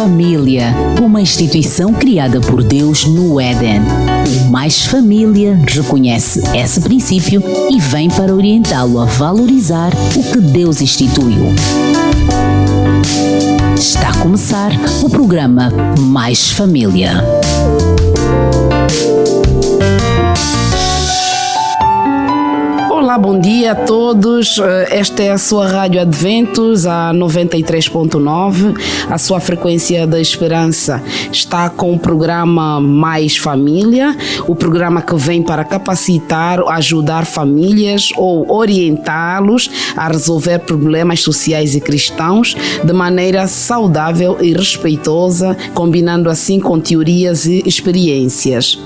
Família, uma instituição criada por Deus no Éden. O Mais Família reconhece esse princípio e vem para orientá-lo a valorizar o que Deus instituiu. Está a começar o programa Mais Família. Olá, bom dia a todos. Esta é a sua Rádio Adventos, a 93.9, a sua frequência da esperança. Está com o programa Mais Família, o programa que vem para capacitar, ajudar famílias ou orientá-los a resolver problemas sociais e cristãos de maneira saudável e respeitosa, combinando assim com teorias e experiências.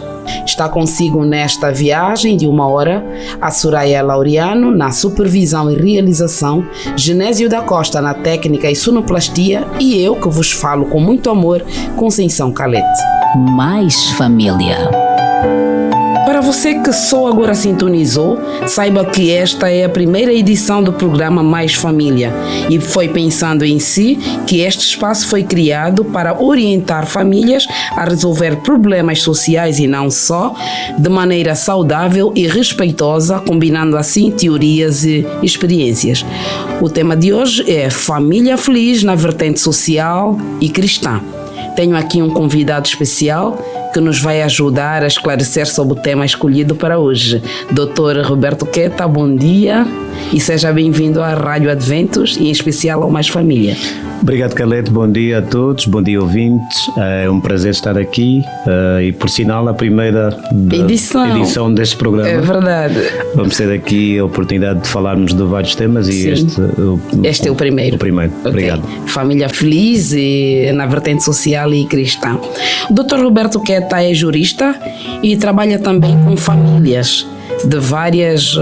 Está consigo nesta viagem de 1 hora a Soraya Laureano na supervisão e realização, Genésio da Costa na técnica e sonoplastia e eu que vos falo com muito amor, Conceição Calete. Mais Família. Para você que só agora sintonizou, saiba que esta é a primeira edição do programa Mais Família e foi pensando em si que este espaço foi criado para orientar famílias a resolver problemas sociais e não só, de maneira saudável e respeitosa, combinando assim teorias e experiências. O tema de hoje é Família Feliz na vertente social e cristã. Tenho aqui um convidado especial que nos vai ajudar a esclarecer sobre o tema escolhido para hoje. Dr. Roberto Queta, bom dia e seja bem-vindo à Rádio Adventos e em especial ao Mais Família. Obrigado, Calete. Bom dia a todos, bom dia, ouvintes. É um prazer estar aqui e, por sinal, a primeira edição deste programa. É verdade. Vamos ter aqui a oportunidade de falarmos de vários temas e este é o primeiro. Okay. Obrigado. Família feliz e na vertente social e cristã. O Dr. Roberto Queta é jurista e trabalha também com famílias de várias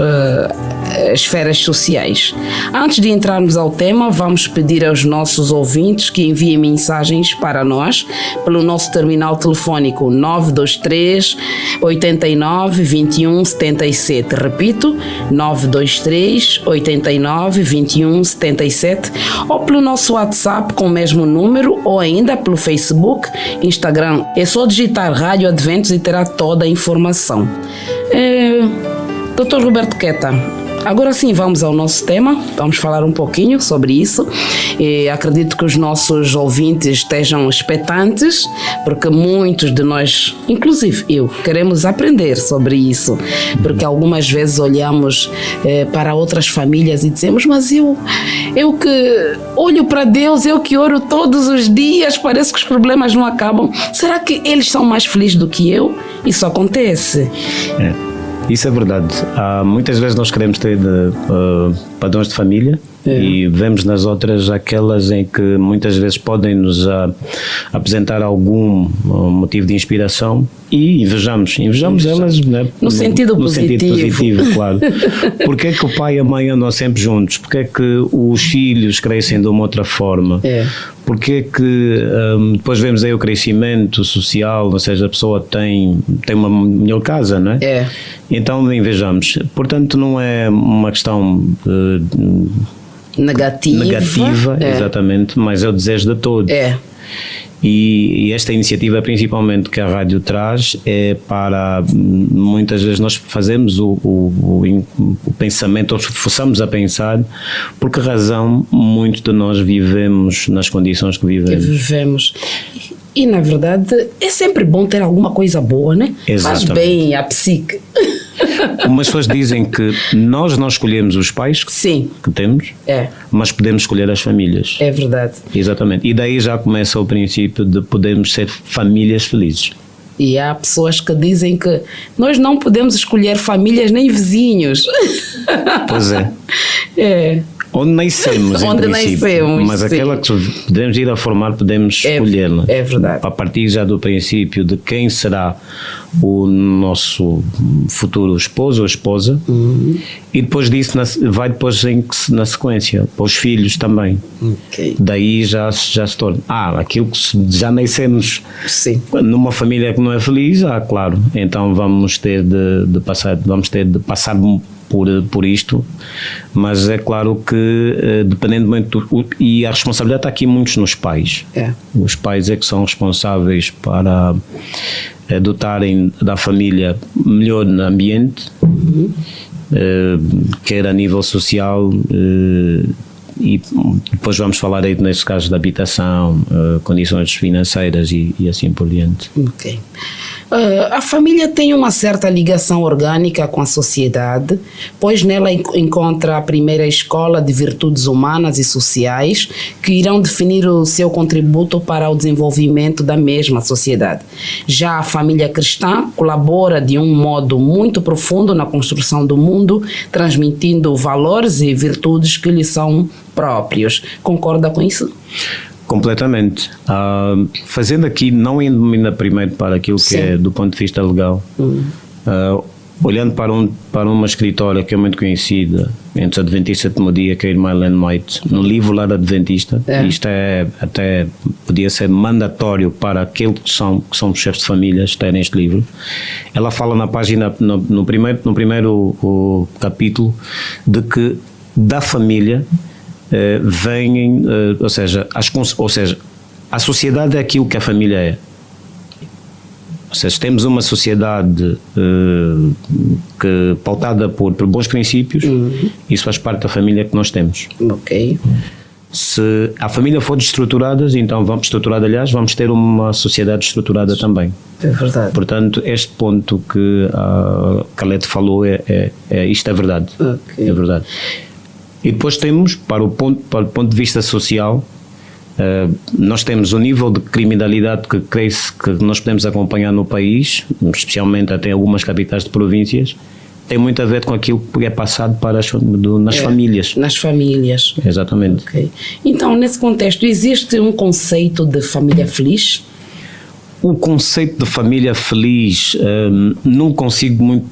esferas sociais. Antes de entrarmos ao tema, vamos pedir aos nossos ouvintes que enviem mensagens para nós pelo nosso terminal telefónico 923 89 21 77. Repito, 923 89 21 77 ou pelo nosso WhatsApp com o mesmo número ou ainda pelo Facebook, Instagram. É só digitar Rádio Adventos e terá toda a informação. Dr. Roberto Queta, agora sim vamos ao nosso tema, vamos falar um pouquinho sobre isso e acredito que os nossos ouvintes estejam expectantes porque muitos de nós, inclusive eu, queremos aprender sobre isso, porque algumas vezes olhamos para outras famílias e dizemos, mas eu que olho para Deus, eu que oro todos os dias, parece que os problemas não acabam, será que eles são mais felizes do que eu? Isso acontece. Isso é verdade. Muitas vezes nós queremos ter padrões de família e vemos nas outras aquelas em que muitas vezes podem nos apresentar algum motivo de inspiração e invejamos elas, né? No sentido positivo, claro. Porque é que o pai e a mãe andam sempre juntos? Porque é que os filhos crescem de uma outra forma? Porque é que depois vemos aí o crescimento social, ou seja, a pessoa tem uma melhor casa, não é? Então invejamos. Portanto, não é uma questão negativa, exatamente, mas é o desejo de todos. E esta iniciativa principalmente que a rádio traz é para, muitas vezes nós fazemos o pensamento, ou forçamos a pensar, por que razão muitos de nós vivemos nas condições que vivemos. E na verdade é sempre bom ter alguma coisa boa, né? Exatamente. Faz bem à psique. Umas pessoas dizem que nós não escolhemos os pais que temos, mas podemos escolher as famílias. É verdade. Exatamente. E daí já começa o princípio de podermos ser famílias felizes. E há pessoas que dizem que nós não podemos escolher famílias nem vizinhos. Pois é. Onde nascemos, em princípio, mas aquela que podemos ir a formar, podemos escolher. É verdade. A partir já do princípio de quem será o nosso futuro esposo ou esposa, e depois disso vai depois na sequência, para os filhos também. Daí já se torna, aquilo que já nascemos numa família que não é feliz, claro, então vamos ter de passar por isto, mas é claro que dependendo muito e a responsabilidade está aqui muitos nos pais. Os pais é que são responsáveis para dotarem da família melhor no ambiente, quer a nível social, e depois vamos falar aí neste caso de habitação, condições financeiras e assim por diante. Ok. A família tem uma certa ligação orgânica com a sociedade, pois nela encontra a primeira escola de virtudes humanas e sociais que irão definir o seu contributo para o desenvolvimento da mesma sociedade. Já a família cristã colabora de um modo muito profundo na construção do mundo, transmitindo valores e virtudes que lhe são próprios. Concorda com isso? Completamente. Fazendo aqui, não indo ainda primeiro para aquilo que é do ponto de vista legal, olhando para uma escritora que é muito conhecida entre os Adventistas do Sétimo Dia, que é a irmã Ellen White, no livro lá da Adventista, isto até podia ser mandatório para aqueles que são os chefes de famílias terem este livro. Ela fala na página, no primeiro capítulo, de que da família vêm, ou seja, a sociedade é aquilo que a família é. Ou seja, temos uma sociedade pautada por bons princípios, isso faz parte da família que nós temos. Ok. Se a família for desestruturada, então vamos ter uma sociedade estruturada também. É verdade. Portanto, este ponto que a Calete falou, isto é verdade. Okay. É verdade. E depois temos, para o ponto de vista social, nós temos o nível de criminalidade que cresce, que nós podemos acompanhar no país, especialmente até algumas capitais de províncias, tem muito a ver com aquilo que é passado nas famílias. Nas famílias. Exatamente. Okay. Então, nesse contexto, existe um conceito de família feliz? O conceito de família feliz não consigo muito,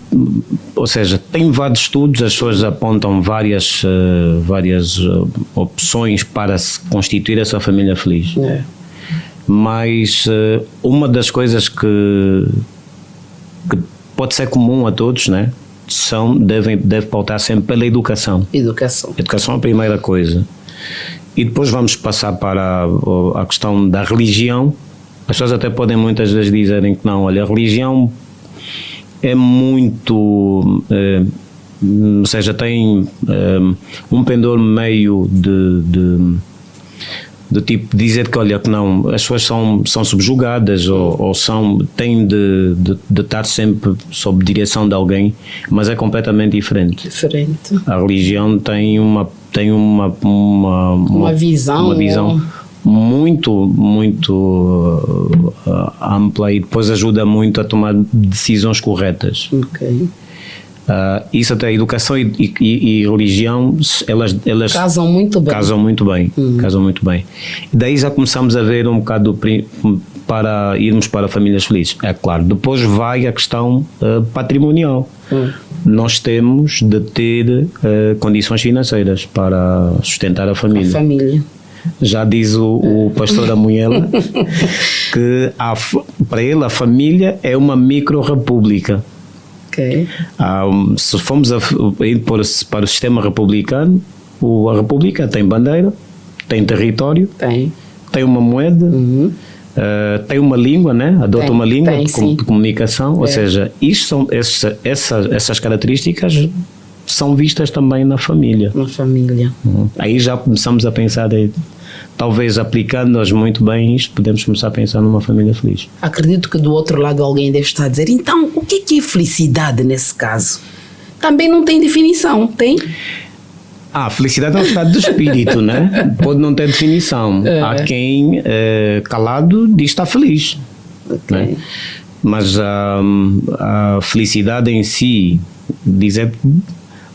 ou seja, tem vários estudos, as pessoas apontam várias opções para se constituir essa família feliz. Mas uma das coisas que pode ser comum a todos, né, deve pautar sempre pela educação. Educação é a primeira coisa. E depois vamos passar para a questão da religião. As pessoas até podem muitas vezes dizerem que não, olha, a religião é muito, ou seja, tem um pendor meio de tipo dizer que, olha, que não, as pessoas são subjugadas ou têm de estar sempre sob direção de alguém, mas é completamente diferente. A religião tem uma visão muito ampla e depois ajuda muito a tomar decisões corretas. Isso até educação e religião, elas casam muito bem. Casam muito bem. Daí já começamos a ver um bocado para irmos para famílias felizes. É claro, depois vai a questão patrimonial. Nós temos de ter condições financeiras para sustentar a família. Já diz o pastor Amunhela que para ele a família é uma micro-república. Se formos ir para o sistema republicano, a república tem bandeira, tem território, tem uma moeda, tem uma língua, né? Adota uma língua de comunicação, ou seja, essas características são vistas também na família. Aí já começamos a pensar, talvez aplicando-as muito bem isto, podemos começar a pensar numa família feliz. Acredito que do outro lado alguém deve estar a dizer, então, o que é felicidade nesse caso? Também não tem definição, tem? Felicidade é um estado de espírito, né? Pode não ter definição. Há quem, calado, diz que está feliz. Né? Mas a felicidade em si, dizer...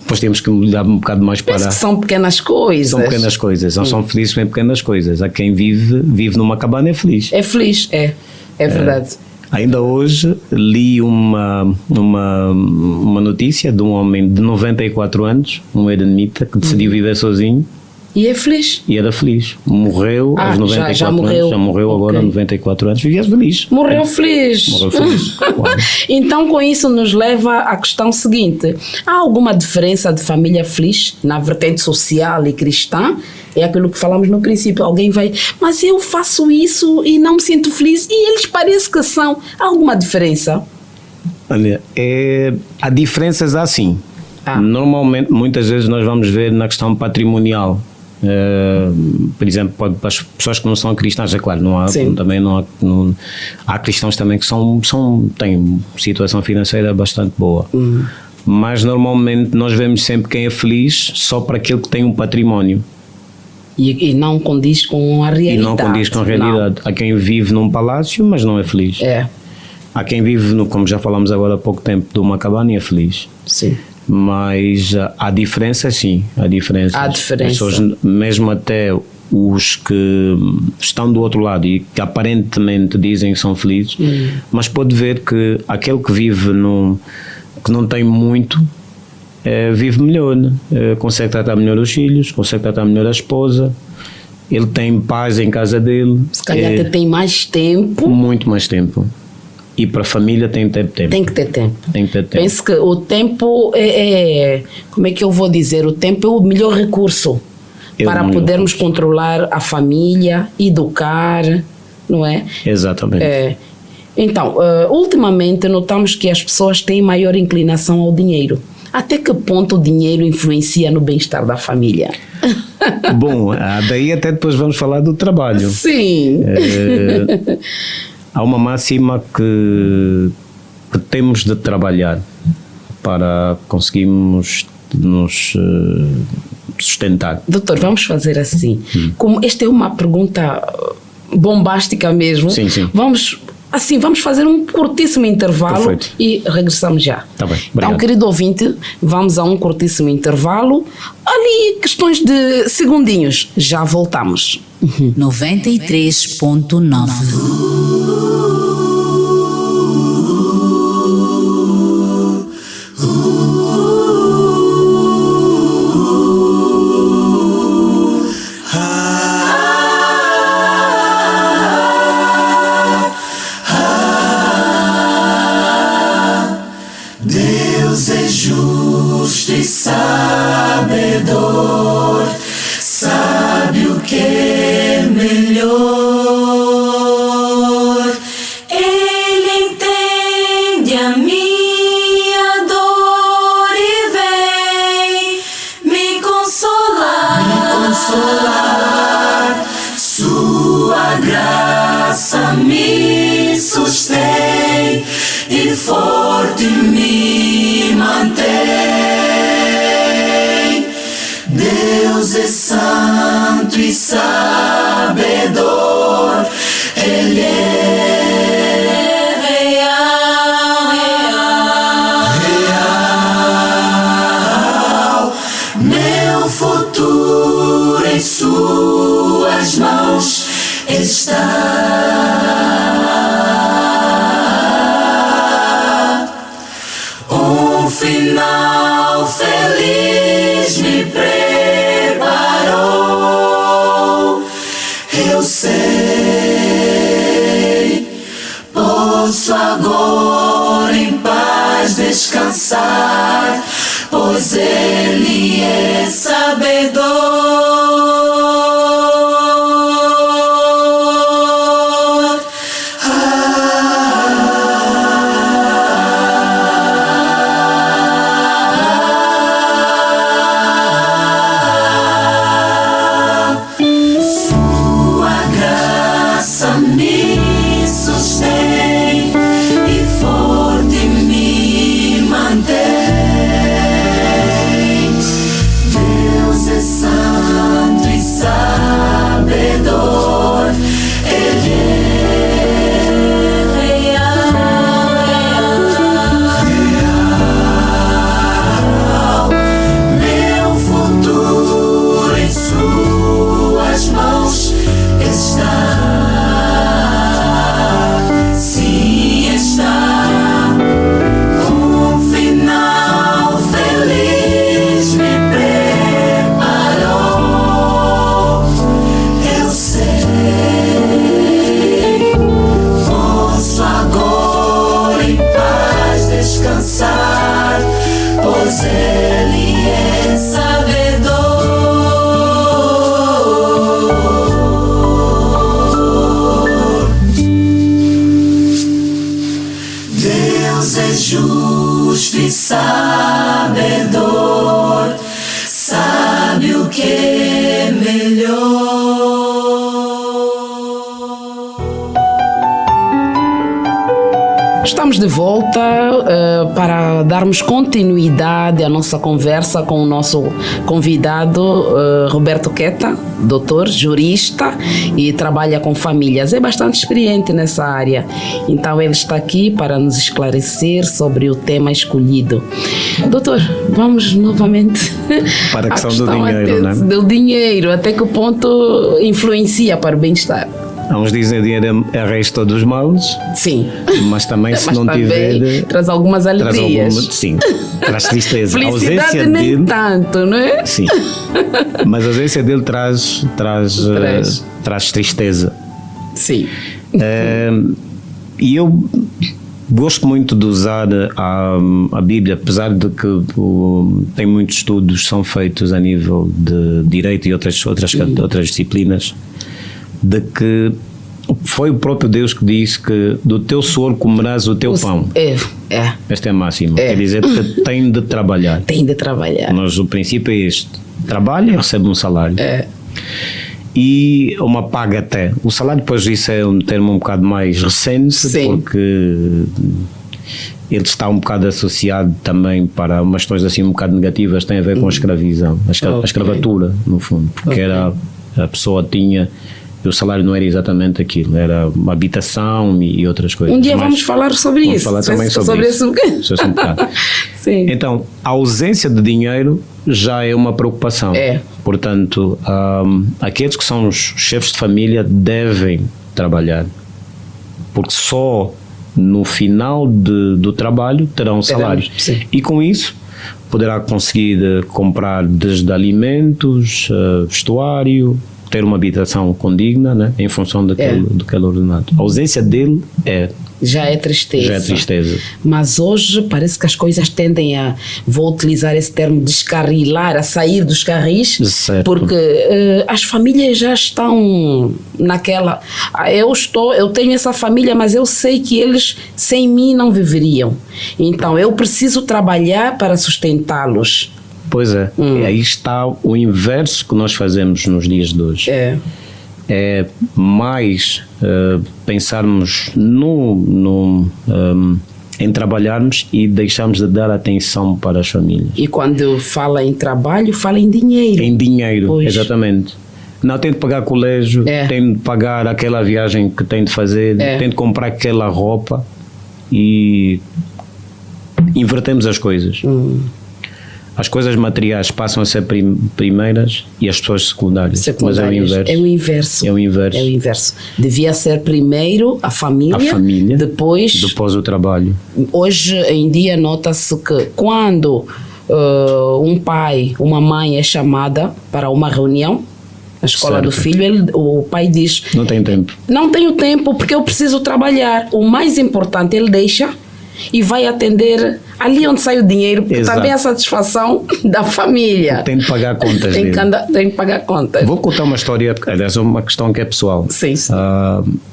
Depois temos que olhar um bocado mais para... são pequenas coisas. São pequenas coisas, não são felizes em pequenas coisas. Há quem vive numa cabana é feliz. É feliz, é verdade. Ainda hoje li uma notícia de um homem de 94 anos, um eremita, que decidiu viver sozinho E é feliz? E era feliz. Morreu aos 94 já morreu. anos. Já morreu agora aos 94 anos. Vivia feliz. Morreu feliz. Morreu feliz. Então, com isso, nos leva à questão seguinte. Há alguma diferença de família feliz na vertente social e cristã? É aquilo que falamos no princípio. Alguém vai, mas eu faço isso e não me sinto feliz. E eles parecem que são. Há alguma diferença? Olha, há diferenças assim. Normalmente, muitas vezes nós vamos ver na questão patrimonial. Por exemplo, para as pessoas que não são cristãs, é claro, há cristãos também que têm situação financeira bastante boa. Mas normalmente nós vemos sempre quem é feliz só para aquele que tem um património. E não condiz com a realidade. E não condiz com a realidade. Há quem vive num palácio, mas não é feliz. Há quem vive, como já falámos agora há pouco tempo, de uma cabana e é feliz. Sim. Mas há diferença, sim. Há diferença. Pessoas, mesmo até os que estão do outro lado e que aparentemente dizem que são felizes, mas pode ver que aquele que vive que não tem muito, vive melhor, consegue tratar melhor os filhos, consegue tratar melhor a esposa, ele tem paz em casa dele. Se calhar até tem mais tempo. Muito mais tempo. E para a família tem que ter tempo. Tem que ter tempo. Penso que o tempo como é que eu vou dizer? O tempo é o melhor recurso para podermos controlar a família, educar, não é? Exatamente. Então, ultimamente notamos que as pessoas têm maior inclinação ao dinheiro. Até que ponto o dinheiro influencia no bem-estar da família? Bom, daí até depois vamos falar do trabalho. Sim. Há uma máxima que temos de trabalhar para conseguirmos nos sustentar. Doutor, vamos fazer assim. Como esta é uma pergunta bombástica mesmo, sim. Vamos fazer um curtíssimo intervalo. Perfeito. E regressamos já. Tá bem, então, querido ouvinte, vamos a um curtíssimo intervalo. Ali, questões de segundinhos. Já voltamos. 93.9. Deus é justo e sabedor, sabe o que é melhor. Ele entende a minha dor e vem me consolar. Sua graça me sustém e forte me mantém. Deus é santo e sabedor, Ele é real. Meu futuro em suas mãos está. Final feliz me preparou. Eu sei, posso agora em paz descansar, pois Ele é sabedor. Deus é santo. justo e sabedor, sabe o que é melhor. Estamos de volta para darmos continuidade à nossa conversa com o nosso convidado Roberto Queta, doutor, jurista e trabalha com famílias. É bastante experiente nessa área. Então ele está aqui para nos esclarecer sobre o tema escolhido. Doutor, vamos novamente para a questão do dinheiro, né? Do dinheiro, até que ponto influencia para o bem-estar? Uns dizem que o dinheiro é a raiz de todos os males. Sim. Mas também se não tiver... Traz algumas alegrias. Sim, traz tristeza. Felicidade a ausência nem dele, tanto, não é? Sim. Mas a ausência dele traz tristeza. Sim. E eu gosto muito de usar a Bíblia, apesar de que tem muitos estudos que são feitos a nível de direito e outras disciplinas, de que foi o próprio Deus que disse que do teu suor comerás o teu pão. Esta é a máxima. Quer dizer que tem de trabalhar. Tem de trabalhar. Mas o princípio é este: trabalha e recebe um salário. E uma paga até. O salário, depois, isso é um termo um bocado mais recente. Sim. Porque ele está um bocado associado também para umas questões assim um bocado negativas, tem a ver com a escravidão, a escravatura, no fundo, porque era, a pessoa tinha, o salário não era exatamente aquilo, era uma habitação e outras coisas. Um dia vamos falar sobre isso. Vamos falar também sobre isso. Sim. Então, a ausência de dinheiro já é uma preocupação. Portanto, aqueles que são os chefes de família devem trabalhar, porque só no final do trabalho terão salários. E com isso poderá conseguir comprar desde alimentos, vestuário, ter uma habitação condigna, né, em função daquele ordenado. A ausência dele já é tristeza. Já é tristeza. Mas hoje parece que as coisas tendem a, vou utilizar esse termo, descarrilar, a sair dos carris, porque as famílias já estão naquela, eu tenho essa família, mas eu sei que eles sem mim não viveriam. Então eu preciso trabalhar para sustentá-los. Pois é, e aí está o inverso que nós fazemos nos dias de hoje. É mais pensarmos em trabalharmos e deixarmos de dar atenção para as famílias. E quando fala em trabalho, fala em dinheiro. Em dinheiro, exatamente. Não, tem de pagar colégio, tem de pagar aquela viagem que tem de fazer, tem de comprar aquela roupa e invertemos as coisas. As coisas materiais passam a ser primeiras e as pessoas secundárias. Mas é o inverso. É o inverso. Devia ser primeiro a família, depois o trabalho. Hoje em dia nota-se que quando um pai, uma mãe é chamada para uma reunião, a escola do filho, o pai diz: não tenho tempo. Não tenho tempo porque eu preciso trabalhar. O mais importante ele deixa e vai atender ali onde sai o dinheiro, porque também é a satisfação da família. Tem de pagar contas dele. Tem de pagar contas. Vou contar uma história, aliás, uma questão que é pessoal. Sim.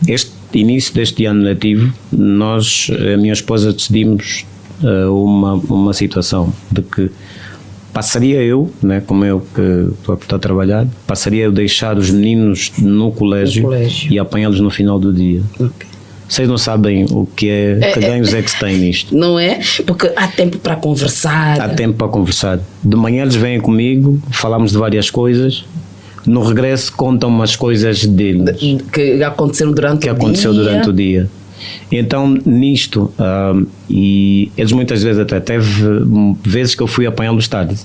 Este início deste ano letivo, nós, a minha esposa, decidimos uma situação de que passaria eu, né, como eu que estou a trabalhar, passaria eu deixar os meninos no colégio. E apanhá-los no final do dia. Vocês não sabem o que que ganhos é que se tem nisto. Não é? Porque há tempo para conversar. Há tempo para conversar. De manhã eles vêm comigo, falamos de várias coisas. No regresso contam umas coisas deles. Que aconteceram durante o dia. Então, nisto, e eles muitas vezes até teve vezes que eu fui apanhá-los tarde.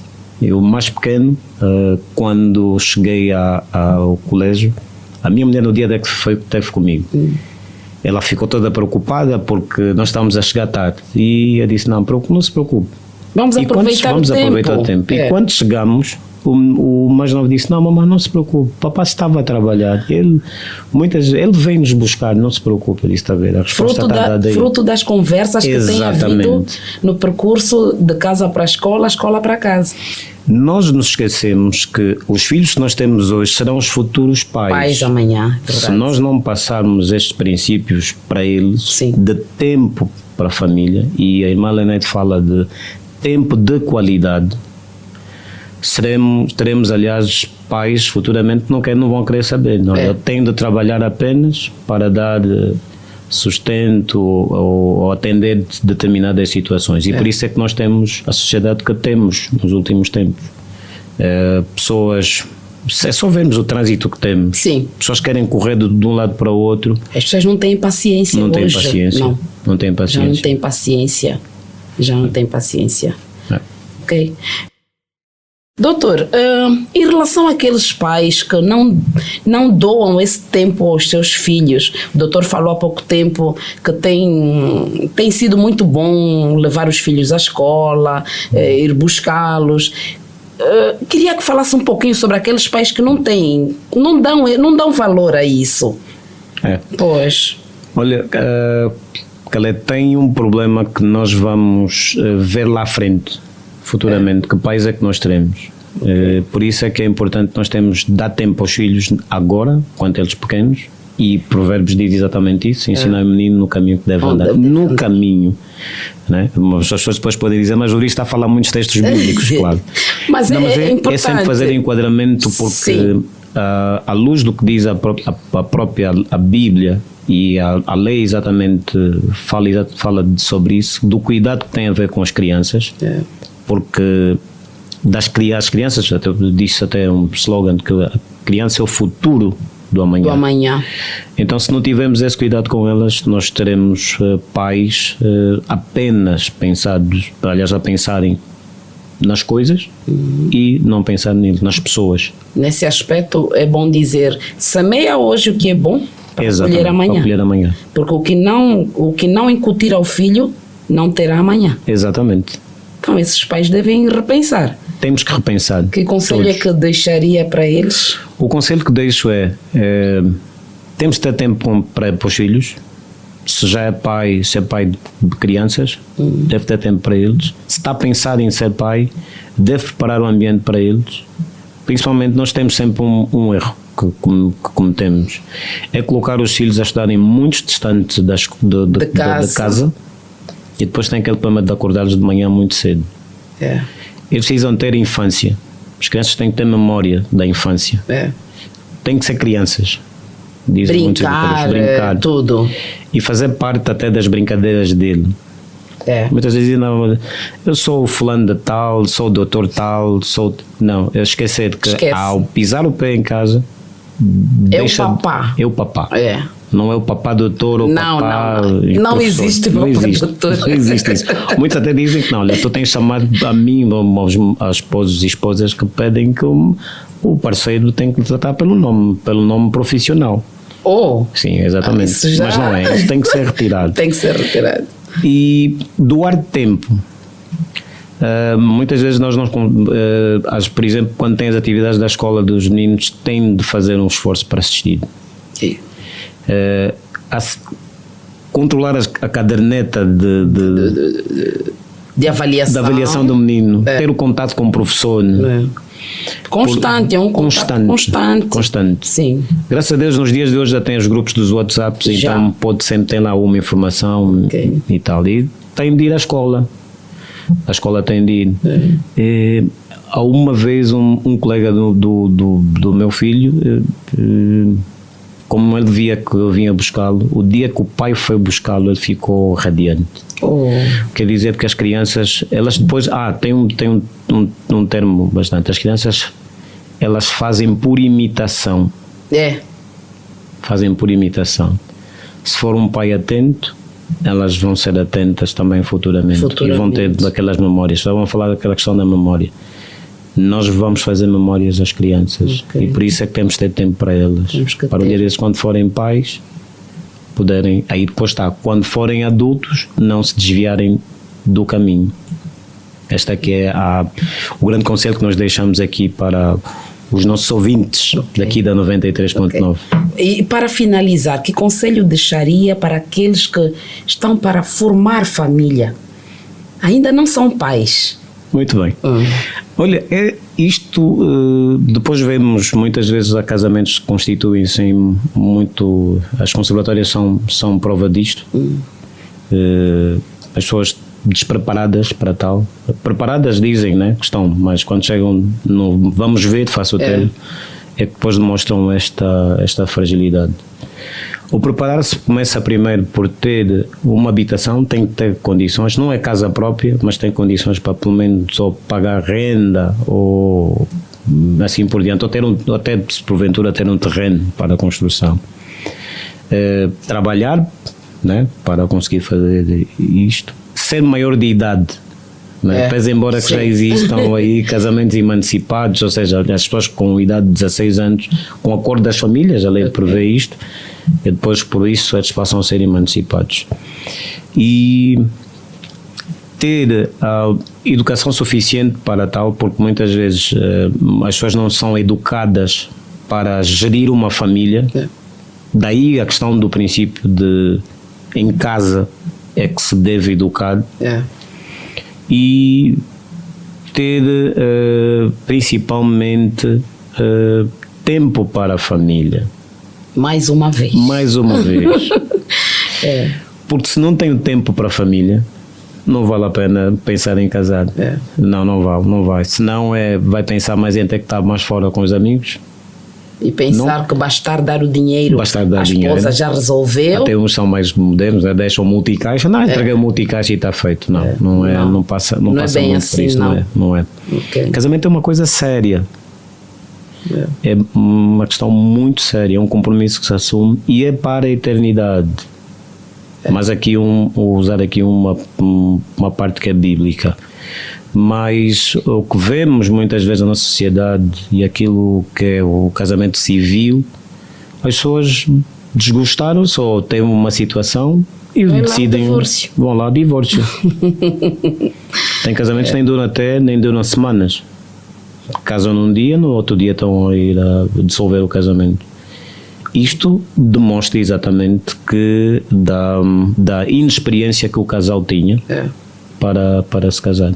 Eu, mais pequeno, quando cheguei ao colégio, a minha mulher no dia que esteve comigo. Ela ficou toda preocupada porque nós estávamos a chegar tarde. E eu disse: não se preocupe. Vamos aproveitar o tempo. E quando chegamos, o mais novo disse: não, mamãe, não se preocupe. Papai estava a trabalhar. Ele vem nos buscar, não se preocupe. Ele está a ver. A resposta está dada aí. Fruto das conversas que tem havido no percurso de casa para a escola para casa. Nós nos esquecemos que os filhos que nós temos hoje serão os futuros pais amanhã. Se nós não passarmos estes princípios para eles, de tempo para a família, e a irmã Lenete fala de tempo de qualidade, teremos, aliás, pais futuramente que não vão querer saber. Não? Eu tenho de trabalhar apenas para dar sustento ou atender determinadas situações. E por isso é que nós temos a sociedade que temos nos últimos tempos. Pessoas... É só vermos o trânsito que temos. Sim. Pessoas querem correr de um lado para o outro. As pessoas não têm paciência não hoje. Têm paciência. Não têm paciência. Já não têm paciência. Já não têm paciência. Ok. Doutor, em relação àqueles pais que não doam esse tempo aos seus filhos, o doutor falou há pouco tempo que tem sido muito bom levar os filhos à escola, ir buscá-los. Queria que falasse um pouquinho sobre aqueles pais que não dão valor a isso. Pois. Olha, Calé, tem um problema que nós vamos ver lá à frente, futuramente, que pais é que nós teremos. Por isso é que é importante nós dar tempo aos filhos agora, quando eles pequenos, e Provérbios diz exatamente isso, ensinar o menino no caminho que deve andar. No caminho. Né? As pessoas depois podem dizer, mas o Luís está a falar muitos textos bíblicos, claro. Mas é importante. É sempre fazer enquadramento, porque à luz do que diz a própria Bíblia e a lei exatamente fala sobre isso, do cuidado que tem a ver com as crianças, porque as crianças, disse até um slogan, que a criança é o futuro do amanhã. Então, se não tivermos esse cuidado com elas, nós teremos pais apenas a pensarem nas coisas e não pensar nas pessoas. Nesse aspecto é bom dizer, semeia hoje o que é bom para colher amanhã. Porque o que não incutir ao filho não terá amanhã. Exatamente. Então esses pais devem repensar. Temos que repensar. Que conselho é que deixaria para eles? O conselho que deixo temos de ter tempo para os filhos. Se é pai de crianças, deve ter tempo para eles. Se está a pensar em ser pai, deve preparar o ambiente para eles. Principalmente, nós temos sempre um erro que cometemos. É colocar os filhos a estudarem muito distantes de casa, e depois tem aquele problema de acordá-los de manhã muito cedo. Eles precisam ter infância. As crianças têm que ter memória da infância. Têm que ser crianças. Brincar, tudo. E fazer parte até das brincadeiras dele. Muitas vezes não, eu sou o fulano de tal, sou o doutor tal, não, eu esquecer que ao pisar o pé em casa é o papá. Não é o papá doutor ou papá. Não existe não existe. Doutor. Não existe isso. Muitos até dizem que não, olha, tu tens chamado a mim, aos esposos e esposas que pedem que o parceiro tem que tratar pelo nome profissional. Sim, exatamente. Mas não é, isso tem que ser retirado. Tem que ser retirado. E doar tempo. Muitas vezes nós não, por exemplo, quando tem as atividades da escola dos meninos, têm de fazer um esforço para assistir. Controlar a caderneta de avaliação, da avaliação do menino, ter o contato com o professor. Constante, constante. Sim. Graças a Deus, nos dias de hoje já tem os grupos dos WhatsApps, então pode sempre ter lá uma informação e tal. E tem de ir à escola. A escola tem de ir. Há uma vez um colega do meu filho, como ele via que eu vinha buscá-lo, o dia que o pai foi buscá-lo, ele ficou radiante. Quer dizer que as crianças, elas depois, tem um termo bastante, as crianças, elas fazem por imitação. Fazem por imitação. Se for um pai atento, elas vão ser atentas também futuramente. E vão ter aquelas memórias. Já vamos falar daquela questão da memória. Nós vamos fazer memórias às crianças e por isso é que temos de ter tempo para elas, para um dia desses, quando forem pais, poderem, aí depois está, quando forem adultos, não se desviarem do caminho. Este aqui é o grande conselho que nós deixamos aqui para os nossos ouvintes daqui da 93.9. E para finalizar, que conselho deixaria para aqueles que estão para formar família? Ainda não são pais. Muito bem. Olha, isto, depois vemos muitas vezes casamentos que constituem-se muito, as conservatórias são prova disto, as pessoas despreparadas para tal, preparadas dizem, né, que estão, mas quando chegam no vamos ver, faço o termo, é que depois demonstram esta fragilidade. O preparar-se começa primeiro por ter uma habitação, tem que ter condições, não é casa própria, mas tem condições para pelo menos só pagar renda ou assim por diante, ou até se porventura ter um terreno para a construção. Trabalhar, né, para conseguir fazer isto, ser maior de idade, né? Pese embora que já existam aí casamentos emancipados, ou seja, as pessoas com idade de 16 anos, com acordo das famílias, a lei prevê isto, e depois por isso eles passam a ser emancipados. E ter a educação suficiente para tal, porque muitas vezes as pessoas não são educadas para gerir uma família, daí a questão do princípio de em casa é que se deve educar, e ter principalmente tempo para a família. Mais uma vez. Porque se não tenho tempo para a família, não vale a pena pensar em casar. Não vai. Senão vai pensar mais em ter que estar mais fora com os amigos. E pensar que bastar dar o dinheiro, a esposa já resolveu. Até uns são mais modernos, né? Deixam multicaixa. Não, entreguei o multicaixa e está feito. Não passa bem muito assim, por isso. Não é. Okay. Casamento é uma coisa séria. É uma questão muito séria. É um compromisso que se assume e é para a eternidade. Mas aqui vou usar aqui uma parte que é bíblica. Mas o que vemos muitas vezes na nossa sociedade e aquilo que é o casamento civil, as pessoas desgostaram-se ou têm uma situação e decidem, vão lá, divórcio. Tem casamentos que nem duram semanas. Casam num dia, no outro dia estão a ir a dissolver o casamento. Isto demonstra exatamente que da inexperiência que o casal tinha para se casar.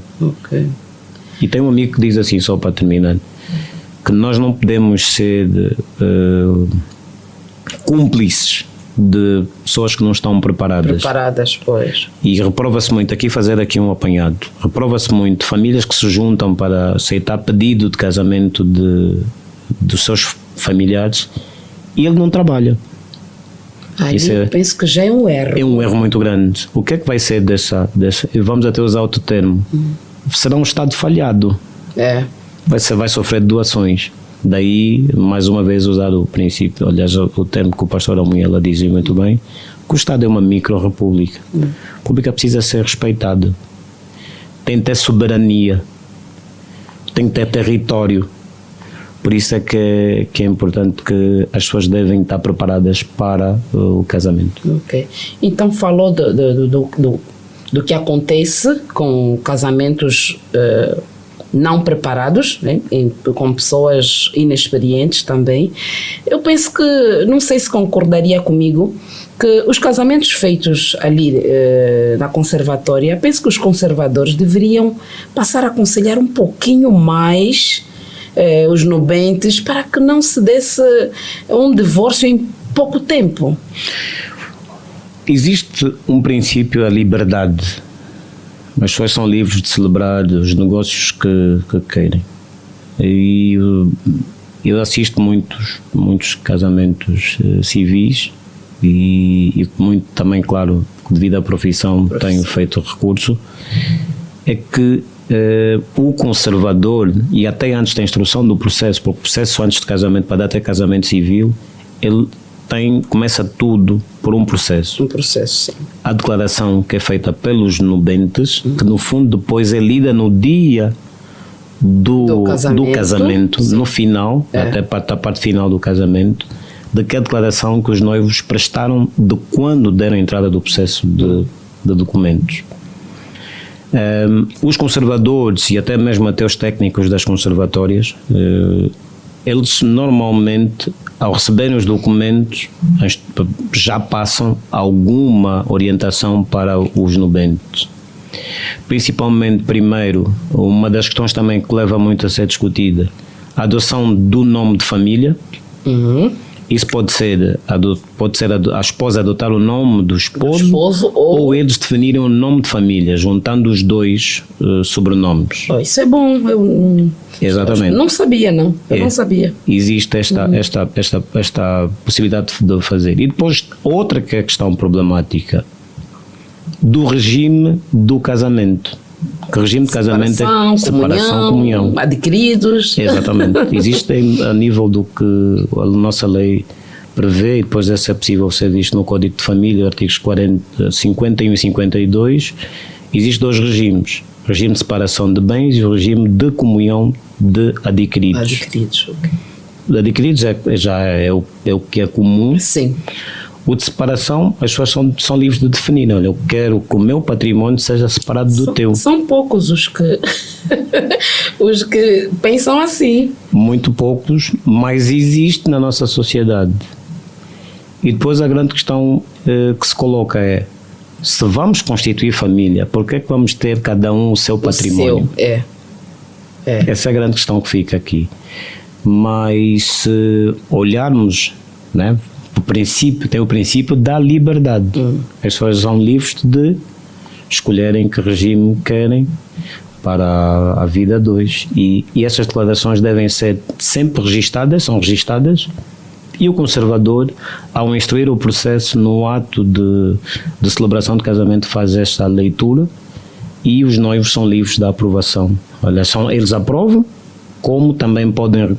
E tem um amigo que diz assim, só para terminar, que nós não podemos ser cúmplices de pessoas que não estão preparadas. Pois. E reprova-se muito, fazer aqui um apanhado, reprova-se muito famílias que se juntam para aceitar pedido de casamento dos seus familiares e ele não trabalha. Eu penso que já é um erro. É um erro muito grande. O que é que vai ser dessa vamos até usar outro termo, será um Estado falhado. Vai sofrer doações. Daí, mais uma vez, usar o princípio, aliás, o termo que o pastor Amuniela dizia muito bem, que o Estado é uma micro-república. A república precisa ser respeitada. Tem que ter soberania. Tem que ter território. Por isso é que é importante que as pessoas devem estar preparadas para o casamento. Então falou do que acontece com casamentos não preparados, né? Com pessoas inexperientes também. Eu penso que, não sei se concordaria comigo, que os casamentos feitos ali na conservatória, penso que os conservadores deveriam passar a aconselhar um pouquinho mais os nubentes para que não se desse um divórcio em pouco tempo. Existe um princípio, a liberdade. As pessoas são livres de celebrar os negócios que querem. E eu assisto muitos casamentos civis e muito também, claro, devido à profissão tenho feito recurso, é que o conservador, e até antes da instrução do processo, porque o processo antes de casamento, para dar até casamento civil, ele começa tudo por um processo. Sim. A declaração que é feita pelos nubentes, que no fundo depois é lida no dia do casamento no final, até a parte final do casamento, de que a declaração que os noivos prestaram de quando deram a entrada do processo de documentos. Os conservadores e até mesmo até os técnicos das conservatórias, eles normalmente, ao receberem os documentos, já passam alguma orientação para os nubentes. Principalmente, primeiro, uma das questões também que leva muito a ser discutida, a adoção do nome de família, Isso pode ser a esposa adotar o nome do esposo ou eles definirem um nome de família, juntando os dois sobrenomes. Isso é bom. Exatamente. Não sabia, não. Eu não sabia. Existe esta possibilidade de fazer. E depois, outra que é a questão problemática do regime do casamento. Que regime de casamento é separação, comunhão. Adquiridos. Exatamente. Existe a nível do que a nossa lei prevê, e depois essa é possível ser visto no Código de Família, artigos 51 e 52, existem dois regimes. O regime de separação de bens e o regime de comunhão de adquiridos. Adquiridos, ok. Adquiridos já é o que é comum. Sim. O de separação, as pessoas são livres de definir. Olha, eu quero que o meu património seja separado do teu. São poucos os que os que pensam assim. Muito poucos, mas existe na nossa sociedade. E depois a grande questão que se coloca é: se vamos constituir família, por que é que vamos ter cada um o seu património? Essa é a grande questão que fica aqui. Mas se olharmos, né, tem o princípio da liberdade. As pessoas são livres de escolherem que regime querem para a vida a dois. E essas declarações devem ser sempre são registadas, e o conservador, ao instruir o processo no ato de celebração de casamento, faz esta leitura, e os noivos são livres da aprovação. Olha, eles aprovam, como também podem,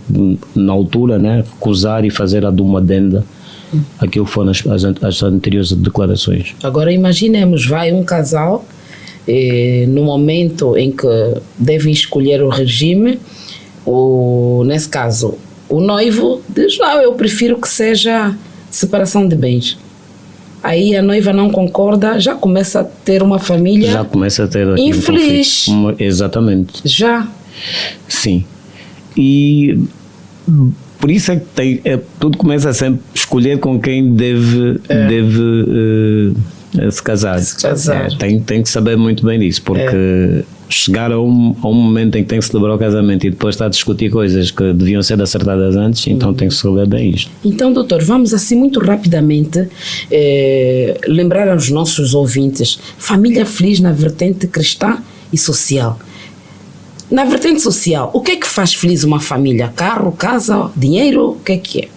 na altura, né, recusar e fazer a uma adenda aquilo que foram as anteriores declarações. Agora imaginemos, vai um casal, no momento em que devem escolher o regime, nesse caso, o noivo diz: não, eu prefiro que seja separação de bens. Aí a noiva não concorda, já começa a ter uma família. Já começa a ter infeliz. Exatamente. Já. Sim. E por isso é que tudo começa a sempre escolher com quem deve se casar. Tem que saber muito bem disso, porque chegar a um momento em que tem que celebrar o casamento e depois está a discutir coisas que deviam ser acertadas antes, então tem que saber bem isto. Então, doutor, vamos assim muito rapidamente lembrar aos nossos ouvintes: família feliz na vertente cristã e social. Na vertente social, o que é que faz feliz uma família? Carro, casa, dinheiro, o que é?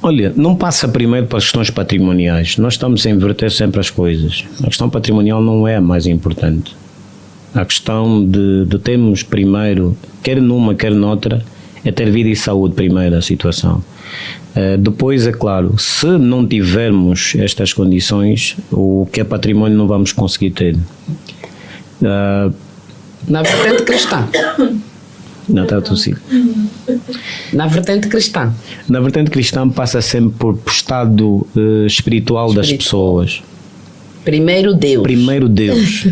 Olha, não passa primeiro para as questões patrimoniais. Nós estamos a inverter sempre as coisas. A questão patrimonial não é a mais importante. A questão de termos primeiro, quer numa, quer noutra, é ter vida e saúde primeiro a situação. Depois, é claro, se não tivermos estas condições, o que é património não vamos conseguir ter. Na vertente cristã. Não, está tossido. Na vertente cristã. Na vertente cristã passa sempre por estado espiritual das pessoas. Primeiro Deus. Primeiro Deus.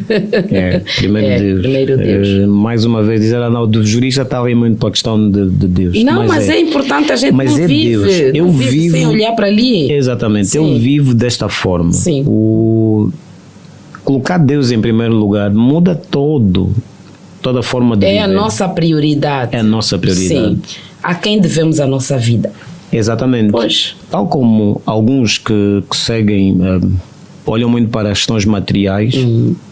Primeiro Deus. Mais uma vez dizer, o jurista estava aí muito para a questão de Deus. Não, mas é importante, a gente não vive. Deus. Eu vivo sem olhar para ali. Exatamente. Sim. Eu vivo desta forma. Sim. Colocar Deus em primeiro lugar muda toda a forma de viver. É a nossa prioridade. É a nossa prioridade. Sim. A quem devemos a nossa vida. Exatamente. Pois. Tal como alguns que seguem, olham muito para as questões materiais,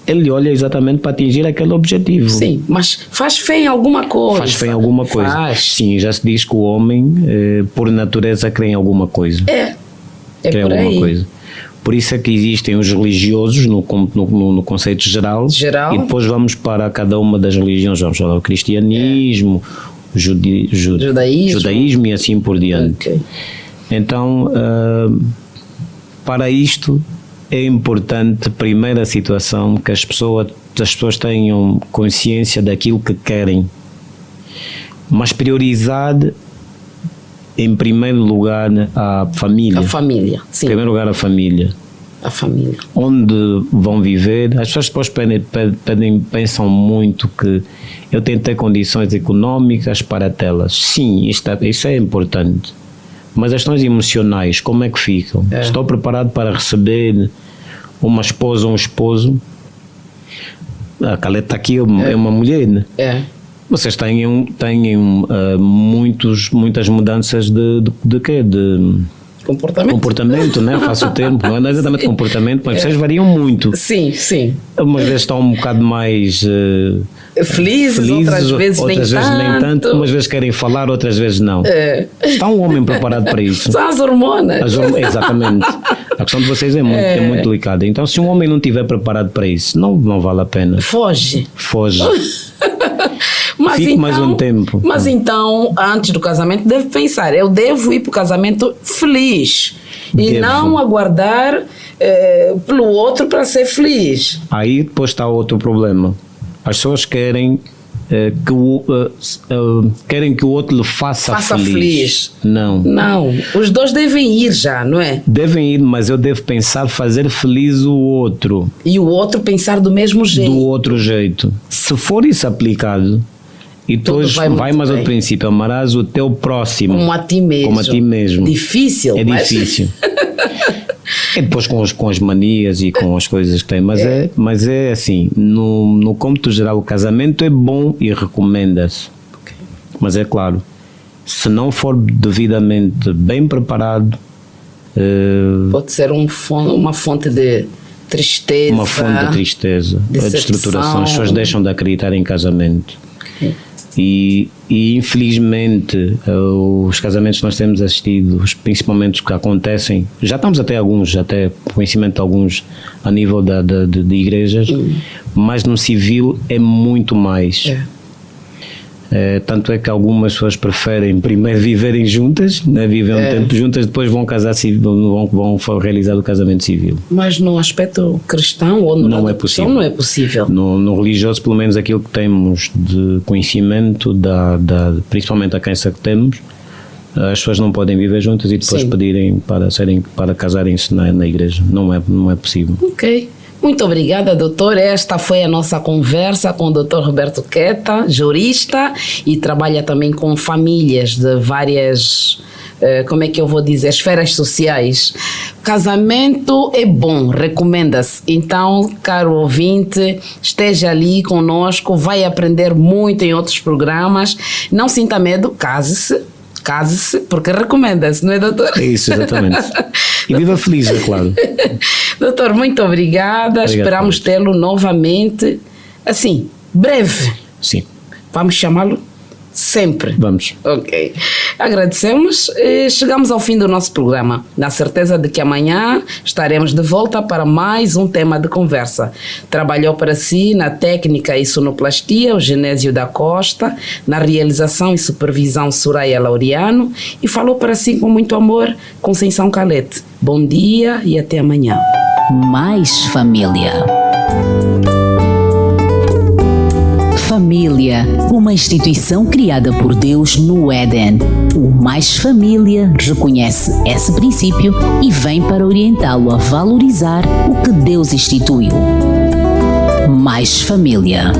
ele olha exatamente para atingir aquele objetivo. Sim, mas faz fé em alguma coisa. Faz fé em alguma coisa. Sim, já se diz que o homem, por natureza, crê em alguma coisa. É crê em alguma coisa. Por isso é que existem os religiosos no conceito geral, e depois vamos para cada uma das religiões, vamos falar o cristianismo, o judaísmo e assim por diante. Okay. Então, para isto é importante, primeira situação, que as pessoas tenham consciência daquilo que querem, mas priorizar em primeiro lugar a família. A família, sim. Em primeiro lugar a família. A família. Onde vão viver. As pessoas depois pensam muito que eu tenho que ter condições económicas para tê-las. Sim, isso é importante. Mas as questões emocionais, como é que ficam? Estou preparado para receber uma esposa ou um esposo? A Caleta aqui é uma mulher, né? Vocês têm muitas mudanças de quê? De comportamento, né? Faço o termo, não é exatamente comportamento, mas vocês variam muito. Sim. Umas vezes estão um bocado mais felizes, outras vezes nem tanto. Umas vezes querem falar, outras vezes não. Está um homem preparado para isso? São as hormonas. Exatamente. A questão de vocês é muito delicada. Então, se um homem não estiver preparado para isso, não vale a pena. Foge. Mas fique mais um tempo. Mas então, antes do casamento, deve pensar, eu devo ir para o casamento feliz e não aguardar pelo outro para ser feliz. Aí depois está outro problema. As pessoas querem que o outro lhe faça feliz. Não, os dois devem ir já, não é? Devem ir, mas eu devo pensar fazer feliz o outro. E o outro pensar do mesmo jeito. Do outro jeito. Se for isso aplicado, e depois vai mais outro princípio, amarás o teu próximo como a ti mesmo. Difícil, difícil. É depois com as manias e com as coisas que tem, mas é assim, no cômputo geral, o casamento é bom e recomenda-se. Okay. Mas é claro, se não for devidamente bem preparado, pode ser uma fonte de tristeza. Uma fonte de tristeza, a destruturação. As pessoas deixam de acreditar em casamento. Okay. E infelizmente os casamentos que nós temos assistido, principalmente os que acontecem, já estamos até conhecimento de alguns a nível de igrejas, mas no civil é muito mais. Tanto é que algumas pessoas preferem primeiro viverem juntas, né, viver um tempo juntas, depois vão casar civil, vão realizar o casamento civil. Mas no aspecto cristão ou no não é possível. Não é possível. No religioso, pelo menos aquilo que temos de conhecimento, principalmente a crença que temos, as pessoas não podem viver juntas e depois pedirem para casarem-se na igreja. Não é possível. Ok. Muito obrigada, doutor. Esta foi a nossa conversa com o doutor Roberto Queta, jurista, e trabalha também com famílias de várias, esferas sociais. Casamento é bom, recomenda-se. Então, caro ouvinte, esteja ali conosco, vai aprender muito em outros programas. Não sinta medo, case-se, porque recomenda-se, não é, doutor? É isso, exatamente. E viva feliz, é claro. Doutor, muito obrigada. Esperamos tê-lo novamente, assim, breve. Sim. Vamos chamá-lo sempre. Vamos. Ok. Agradecemos e chegamos ao fim do nosso programa, na certeza de que amanhã estaremos de volta para mais um tema de conversa. Trabalhou para si na técnica e sonoplastia o Genésio da Costa, na realização e supervisão Soraya Laureano, e falou para si com muito amor Conceição Calete. Bom dia e até amanhã. Mais família. Família, uma instituição criada por Deus no Éden. O Mais Família reconhece esse princípio e vem para orientá-lo a valorizar o que Deus instituiu. Mais Família.